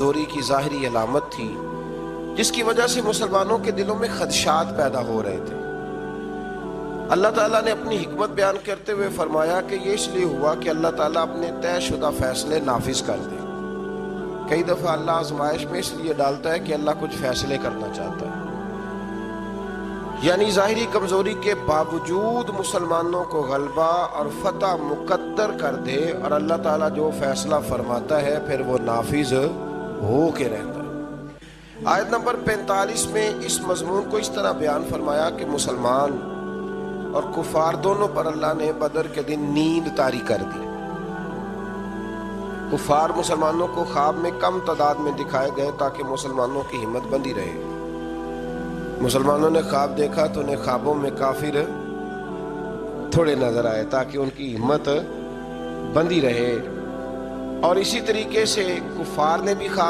کمزوری کی ظاہری علامت تھی جس کی وجہ سے مسلمانوں کے دلوں میں خدشات پیدا ہو رہے تھے۔ اللہ تعالیٰ نے اپنی حکمت بیان کرتے ہوئے فرمایا کہ یہ اس لیے ہوا کہ اللہ تعالیٰ اپنے طے شدہ فیصلے نافذ کر دے۔ کئی دفعہ اللہ آزمائش میں اس لیے ڈالتا ہے کہ اللہ کچھ فیصلے کرنا چاہتا ہے، یعنی ظاہری کمزوری کے باوجود مسلمانوں کو غلبہ اور فتح مقدر کر دے، اور اللہ تعالیٰ جو فیصلہ فرماتا ہے پھر وہ نافذ ہو کے رہتا ہے۔ آیت نمبر 45 میں اس مضمون کو اس طرح بیان فرمایا کہ مسلمان اور کفار دونوں پر اللہ نے بدر کے دن نیند طاری کر دی۔ کفار مسلمانوں کو خواب میں کم تعداد میں دکھائے گئے تاکہ مسلمانوں کی ہمت بندی رہے۔ مسلمانوں نے خواب دیکھا تو انہیں خوابوں میں کافر تھوڑے نظر آئے تاکہ ان کی ہمت بندی رہے، اور اسی طریقے سے کفار نے بھی خواب